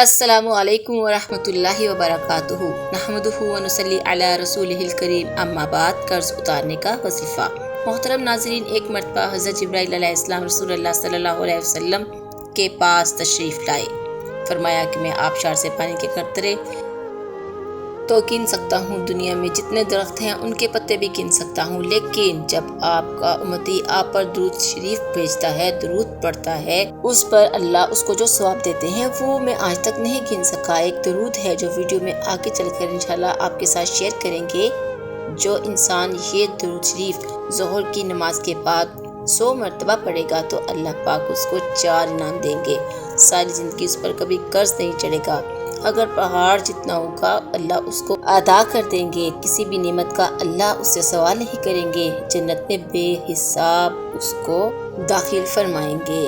السلام علیکم ورحمۃ اللہ وبرکاتہ۔ نحمدہ و نصلی علی رسولہ الکریم، اما بعد۔ قرض اتارنے کا وظیفہ۔ محترم ناظرین، ایک مرتبہ حضرت جبرائیل علیہ السلام رسول اللہ صلی اللہ علیہ وسلم کے پاس تشریف لائے۔ فرمایا کہ میں آبشار سے پانی کے قطرے تو گن سکتا ہوں، دنیا میں جتنے درخت ہیں ان کے پتے بھی گن سکتا ہوں، لیکن جب آپ کا امتی آپ پر درود شریف بھیجتا ہے، درود پڑھتا ہے، اس پر اللہ اس کو جو ثواب دیتے ہیں وہ میں آج تک نہیں گن سکا۔ ایک درود ہے جو ویڈیو میں آگے چل کر انشاءاللہ آپ کے ساتھ شیئر کریں گے۔ جو انسان یہ درود شریف ظہر کی نماز کے بعد 100 مرتبہ پڑھے گا تو اللہ پاک اس کو 4 انعام دیں گے۔ ساری زندگی اس پر کبھی قرض نہیں چڑھے گا، اگر پہاڑ جتنا ہوگا اللہ اس کو ادا کر دیں گے، کسی بھی نعمت کا اللہ اس سے سوال نہیں کریں گے، جنت میں بے حساب اس کو داخل فرمائیں گے۔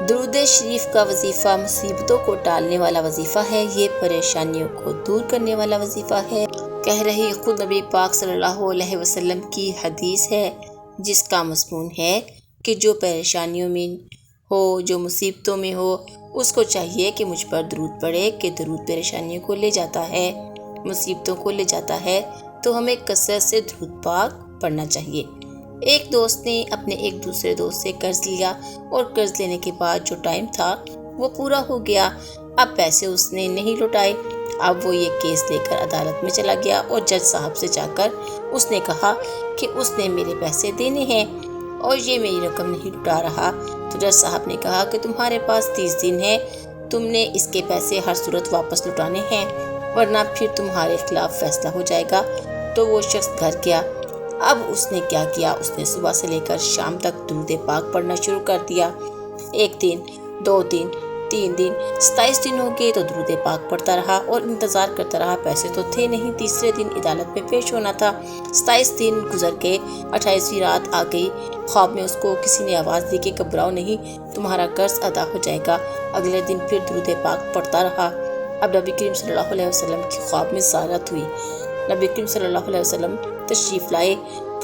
درود شریف کا وظیفہ مصیبتوں کو ٹالنے والا وظیفہ ہے، یہ پریشانیوں کو دور کرنے والا وظیفہ ہے۔ کہہ رہی خود نبی پاک صلی اللہ علیہ وسلم کی حدیث ہے، جس کا مضمون ہے کہ جو پریشانیوں میں ہو، جو مصیبتوں میں ہو، اس کو چاہیے کہ مجھ پر درود پڑھے، کہ درود پریشانیوں کو لے جاتا ہے، مصیبتوں کو لے جاتا ہے، تو ہمیں کثرت سے درود پاک پڑھنا چاہیے۔ ایک دوست نے اپنے ایک دوسرے دوست سے قرض لیا اور قرض لینے کے بعد جو ٹائم تھا وہ پورا ہو گیا، اب پیسے اس نے نہیں لوٹائے۔ اب وہ یہ کیس لے کر عدالت میں چلا گیا اور جج صاحب سے جا کر اس نے کہا کہ اس نے میرے پیسے دینے ہیں اور یہ میری رقم نہیں لوٹا رہا۔ تو جج صاحب نے کہا کہ تمہارے پاس 30 دن ہے، تم نے اس کے پیسے ہر صورت واپس لوٹانے ہیں، ورنہ پھر تمہارے خلاف فیصلہ ہو جائے گا۔ تو وہ شخص گھر گیا۔ اب اس نے کیا کیا، اس نے صبح سے لے کر شام تک درود پاک پڑھنا شروع کر دیا۔ 1 دن، 2 دن، 3 دن، 27 دن ہو گئے تو درود پاک پڑھتا رہا اور انتظار کرتا رہا، پیسے تو تھے نہیں۔ تیسرے دن عدالت میں پیش ہونا تھا، 27 دن گزر گئے، 28ویں رات آ گئی۔ خواب میں اس کو کسی نے آواز دی کہ گھبراؤ نہیں، تمہارا قرض ادا ہو جائے گا۔ اگلے دن پھر درود پاک پڑھتا رہا۔ اب نبی کریم صلی اللہ علیہ وسلم کی خواب میں زیارت ہوئی۔ نبی کریم صلی اللہ علیہ وسلم تشریف لائے،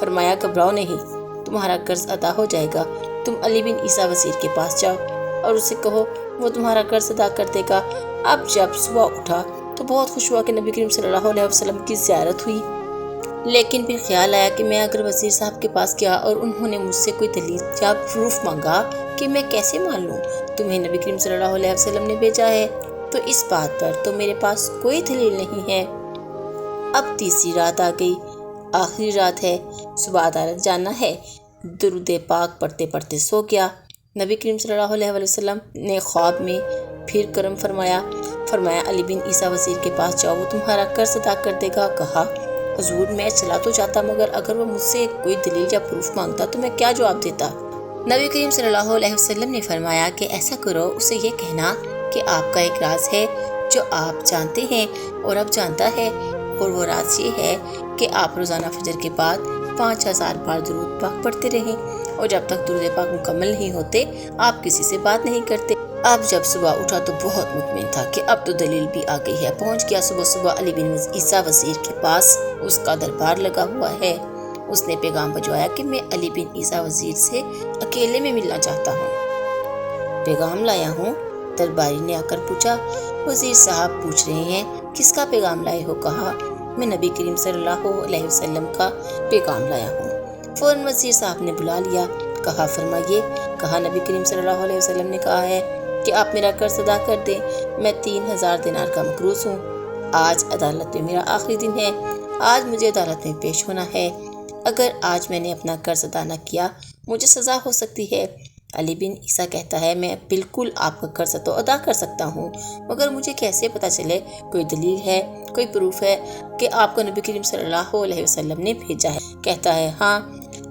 فرمایا گھبراؤ نہیں، تمہارا قرض ادا ہو جائے گا، تم علی بن عیسیٰ وزیر کے پاس جاؤ اور اسے کہو وہ تمہارا قرض ادا کر دے گا۔ اب جب صبح اٹھا تو بہت خوش ہوا کہ نبی کریم صلی اللہ علیہ وسلم کی زیارت ہوئی، لیکن پھر خیال آیا کہ میں اگر وزیر صاحب کے پاس گیا اور انہوں نے مجھ سے کوئی دلیل یا پروف مانگا کہ میں کیسے مان لوں، تمہیں نبی کریم صلی اللہ علیہ وسلم نے بھیجا ہے، تو اس بات پر تو میرے پاس کوئی دلیل نہیں ہے۔ اب تیسری رات آ گئی، آخری رات ہے، صبح عدالت جانا ہے۔ درود پاک پڑھتے پڑھتے سو گیا۔ نبی کریم صلی اللہ علیہ وسلم نے خواب میں پھر کرم فرمایا علی بن عیسیٰ وزیر کے پاس جاؤ، وہ تمہارا قرض ادا کر دے گا۔ کہا حضور میں چلا تو جاتا، مگر اگر وہ مجھ سے کوئی دلیل یا پروف مانگتا تو میں کیا جواب دیتا؟ نبی کریم صلی اللہ علیہ وسلم نے فرمایا کہ ایسا کرو، اسے یہ کہنا کہ آپ کا ایک راز ہے جو آپ جانتے ہیں اور اب جانتا ہے، اور وہ راز یہ ہے کہ آپ روزانہ فجر کے بعد 5000 بار درود پاک پڑھتے رہیں، اور جب تک درود پاک مکمل نہیں ہوتے آپ کسی سے بات نہیں کرتے۔ اب جب صبح اٹھا تو بہت مطمئن تھا کہ اب تو دلیل بھی آ گئی ہے۔ پہنچ گیا صبح علی بن عیسیٰ وزیر کے پاس، اس کا دربار لگا ہوا ہے۔ اس نے پیغام بھجوایا کہ میں علی بن عیسیٰ وزیر سے اکیلے میں ملنا چاہتا ہوں۔ پیغام لایا ہوں؟ درباری نے آ کر پوچھا۔ وزیر صاحب پوچھ رہے ہیں کس کا پیغام لائے ہو؟ کہا میں نبی کریم صلی اللہ علیہ وسلم کا پیغام لایا ہوں۔ فوراً وزیر صاحب نے بلا لیا، کہا فرمائیے۔ کہا نبی کریم صلی اللہ علیہ وسلم نے کہا ہے کہ آپ میرا قرض ادا کر دیں، میں 3000 دینار کا مقروض ہوں، آج عدالت میں میرا آخری دن ہے، آج مجھے عدالت میں پیش ہونا ہے، اگر آج میں نے اپنا قرض ادا نہ کیا مجھے سزا ہو سکتی ہے۔ علی بن عیسیٰ کہتا ہے میں بالکل آپ کا قرض تو ادا کر سکتا ہوں، مگر مجھے کیسے پتہ چلے، کوئی دلیل ہے، کوئی پروف ہے کہ آپ کو نبی کریم صلی اللہ علیہ وسلم نے بھیجا ہے؟ کہتا ہے ہاں،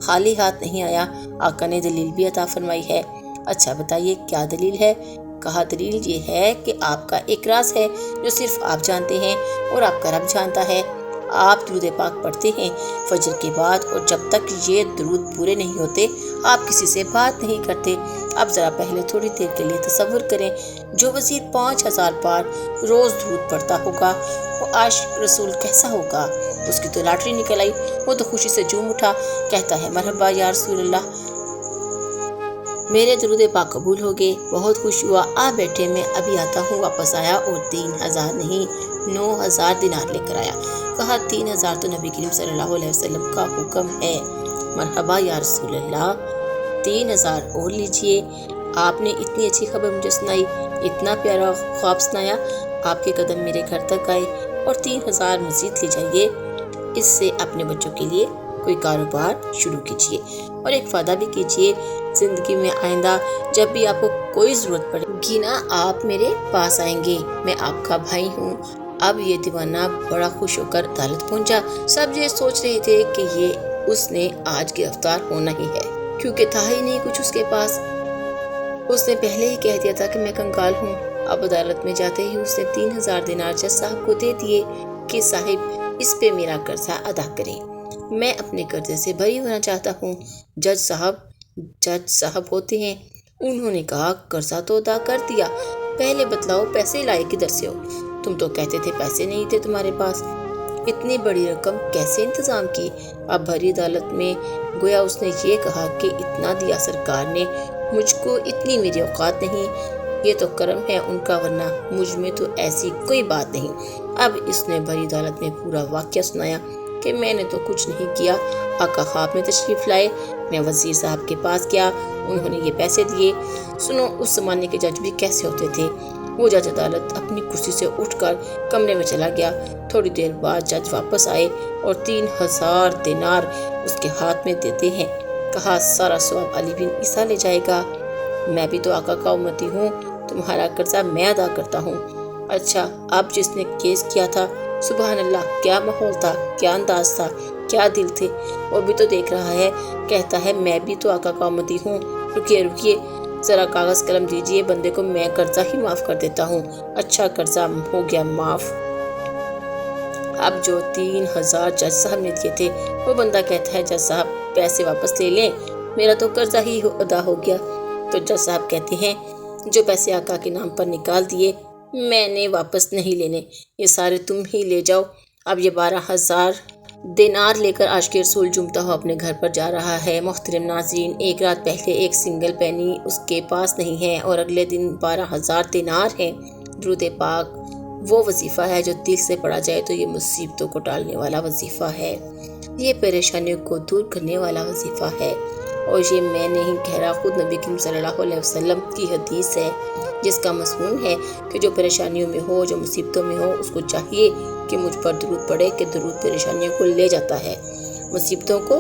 خالی ہاتھ نہیں آیا، آقا نے دلیل بھی عطا فرمائی ہے۔ اچھا بتائیے کیا دلیل ہے؟ کہا دلیل یہ ہے کہ آپ کا ایک راز ہے جو صرف آپ جانتے ہیں اور آپ کا رب جانتا ہے۔ آپ درود پاک پڑھتے ہیں فجر کے بعد، اور جب تک یہ درود پورے نہیں ہوتے آپ کسی سے بات نہیں کرتے۔ اب ذرا پہلے تھوڑی دیر کے لیے تصور کریں، جو وزیر 5000 بار روز درود پڑھتا ہوگا وہ عاشق رسول کیسا ہوگا؟ اس کی تو لاٹری نکل آئی، وہ تو خوشی سے جھوم اٹھا، کہتا ہے مرحبا یا رسول اللہ، میرے درود پاک قبول ہو گئے، بہت خوش ہوا، آپ بیٹھے میں ابھی آتا ہوں۔ واپس آیا اور 3000 نہیں 9000 دینار لے کر آیا۔ کہا 3000 تو نبی کریم صلی اللہ علیہ وسلم کا حکم ہے۔ مرحبا یا رسول اللہ، 3000 اور لیجئے۔ آپ نے اتنی اچھی خبر مجھے سنائی، اتنا پیارا خواب سنایا، آپ کے قدم میرے گھر تک آئے، اور 3000 مزید لے جائیے، اس سے اپنے بچوں کے لیے کوئی کاروبار شروع کیجیے، اور ایک وعدہ بھی کیجیے زندگی میں آئندہ جب بھی آپ کو کوئی ضرورت پڑے گی نا، آپ میرے پاس آئیں گے، میں آپ کا بھائی ہوں۔ اب یہ دیوانہ بڑا خوش ہو کر عدالت پہنچا۔ سب یہ سوچ رہے تھے کہ یہ اس نے آج گرفتار ہونا ہی ہے، کیونکہ تھا ہی نہیں کچھ اس کے پاس۔ اس نے پہلے ہی کہہ دیا تھا کہ میں کنگال ہوں۔ اب عدالت میں جاتے ہی اس نے 3000 دینار جج صاحب کو دے دیے کہ صاحب اس پہ میرا قرضہ ادا کریں، میں اپنے قرضے سے بری ہونا چاہتا ہوں۔ جج صاحب ہوتے ہیں، انہوں نے کہا قرضہ تو ادا کر دیا، پہلے بتلاؤ پیسے لائے کدھر سے ہو؟ تم تو کہتے تھے پیسے نہیں تھے تمہارے پاس، اتنی بڑی رقم کیسے انتظام کی؟ اب بھری عدالت میں گویا اس نے یہ کہا کہ اتنا دیا سرکار نے، مجھ کو اتنی میری اوقات نہیں، یہ تو کرم ہے ان کا، ورنہ مجھ میں تو ایسی کوئی بات نہیں۔ اب اس نے بھری عدالت میں پورا واقعہ سنایا کہ میں نے تو کچھ نہیں کیا، آقا خواب میں تشریف لائے، میں وزیر صاحب کے پاس گیا، انہوں نے یہ پیسے دیے۔ سنو اس زمانے کے جج بھی کیسے ہوتے تھے۔ وہ جج عدالت اپنی کرسی سے اٹھ کر کمرے میں چلا گیا۔ تھوڑی دیر بعد جج واپس آئے اور 3000 دینار اس کے ہاتھ میں دیتے ہیں۔ کہا سارا ثواب علی بن عیسیٰ لے جائے گا، میں بھی تو آقا کا امتی ہوں، تمہارا قرضہ میں ادا کرتا ہوں۔ اچھا اب جس نے کیس کیا تھا، سبحان اللہ کیا ماحول تھا، کیا انداز تھا، کیا دل تھے، وہ بھی تو دیکھ رہا ہے، کہتا ہے میں بھی تو آقا کا امتی ہوں۔ رکیے ذرا کاغذ قلم دیجئے، بندے کو میں قرضہ ہی معاف کر دیتا ہوں۔ اچھا قرضہ ہو گیا معاف۔ اب جو 3000 جج صاحب نے دیے تھے، وہ بندہ کہتا ہے جج صاحب پیسے واپس لے لیں، میرا تو قرضہ ہی ادا ہو گیا۔ تو جج صاحب کہتے ہیں جو پیسے آقا کے نام پر نکال دیے میں نے واپس نہیں لینے، یہ سارے تم ہی لے جاؤ۔ اب یہ 12000 دینار لے کر عاشق رسول جمتا ہوا اپنے گھر پر جا رہا ہے۔ محترم ناظرین، ایک رات پہلے ایک سنگل پینی اس کے پاس نہیں ہے، اور اگلے دن 12000 دینار ہیں۔ درود پاک وہ وظیفہ ہے جو دل سے پڑھا جائے تو یہ مصیبتوں کو ٹالنے والا وظیفہ ہے، یہ پریشانیوں کو دور کرنے والا وظیفہ ہے، اور یہ میں نہیں کہہ رہا، خود نبی کریم صلی اللہ علیہ وسلم کی حدیث ہے، جس کا مضمون ہے کہ جو پریشانیوں میں ہو، جو مصیبتوں میں ہو، اس کو چاہیے کہ مجھ پر درود پڑھے، کہ درود پریشانیوں کو لے جاتا ہے، مصیبتوں کو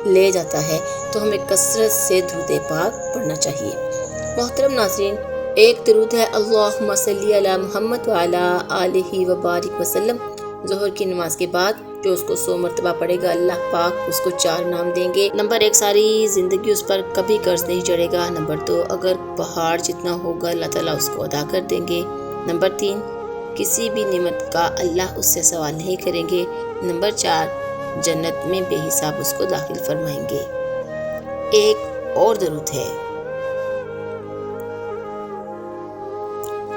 لے جاتا ہے، تو ہمیں کثرت سے درود پاک پڑھنا چاہیے۔ محترم ناظرین، ایک درود ہے اللہم صلی علی محمد وعلی آلہ وبارک وسلم۔ ظہر کی نماز کے بعد جو اس کو 100 مرتبہ پڑھے گا، اللہ پاک اس کو 4 انعام دیں گے۔ نمبر 1، ساری زندگی اس پر کبھی قرض نہیں چڑھے گا۔ نمبر 2، اگر پہاڑ جتنا ہوگا اللہ تعالیٰ اس کو ادا کر دیں گے۔ نمبر 3، کسی بھی نعمت کا اللہ اس سے سوال نہیں کریں گے۔ نمبر 4، جنت میں بے حساب اس کو داخل فرمائیں گے۔ ایک اور درود ہے،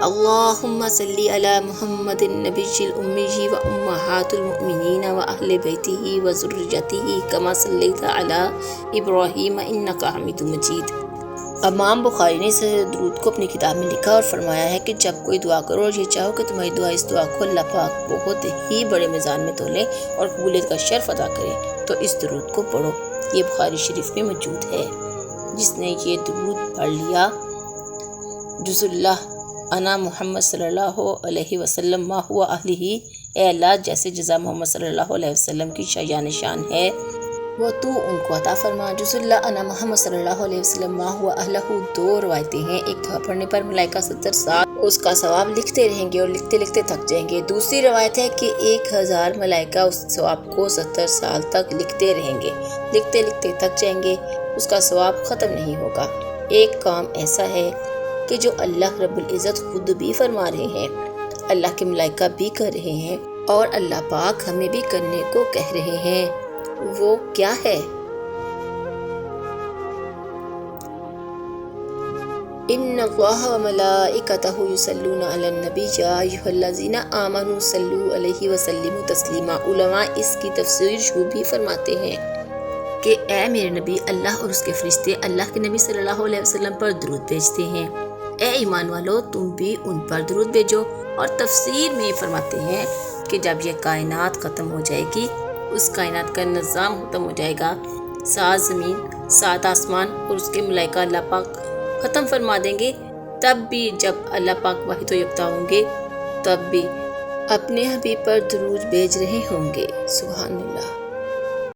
اللہم صلی علی محمد النبی الامی و امہات المؤمنین و اہل بیتہ و ذریتہ کما صلیت علی ابراہیم انک حمید مجید۔ امام بخاری نے اس درود کو اپنی کتاب میں لکھا اور فرمایا ہے کہ جب کوئی دعا کرو اور یہ چاہو کہ تمہاری دعا اس دعا کو اللہ پاک بہت ہی بڑے میزان میں تولے اور قبولیت کا شرف ادا کرے تو اس درود کو پڑھو۔ یہ بخاری شریف میں موجود ہے۔ جس نے یہ درود پڑھ لیا، جز اللہ انا محمد صلی اللہ علیہ وسلم ما ہوا اہلہ، اے اللہ جیسے جزا محمد صلی اللہ علیہ وسلم کی شایان شان ہے وہ تو ان کو عطا فرما۔ جز اللہ انا محمد صلی اللہ علیہ وسلم ما ہوا اہلہ، 2 روایتیں ہیں۔ ایک دعا پڑھنے پر ملائکہ 70 سال اس کا ثواب لکھتے رہیں گے اور لکھتے لکھتے تھک جائیں گے۔ دوسری روایت ہے کہ 1000 ملائکہ اس ثواب کو 70 سال تک لکھتے رہیں گے، لکھتے لکھتے تھک جائیں گے، اس کا ثواب ختم نہیں ہوگا۔ ایک کام ایسا ہے کہ جو اللہ رب العزت خود بھی فرما رہے ہیں، اللہ کے ملائکہ بھی کر رہے ہیں، اور اللہ پاک ہمیں بھی کرنے کو کہہ رہے ہیں۔ وہ کیا ہے؟ ان اللہ و ملائکتہ یصلون علی النبی یا ایھا الذین آمنوا صلوا علیہ وسلموا تسلیما۔ علماء اس کی تفسیر یوں بھی فرماتے ہیں کہ اے میرے نبی، اللہ اور اس کے فرشتے اللہ کے نبی صلی اللہ علیہ وسلم پر درود بھیجتے ہیں، اے ایمان والو تم بھی ان پر درود بھیجو۔ اور تفسیر میں فرماتے ہیں کہ جب یہ کائنات ختم ہو جائے گی، اس کائنات کا نظام ختم ہو جائے گا، 7 زمین 7 آسمان اور اس کے ملائکہ اللہ پاک ختم فرما دیں گے، تب بھی جب اللہ پاک واحد و یکتا ہوں گے، تب بھی اپنے حبیب پر درود بھیج رہے ہوں گے۔ سبحان اللہ۔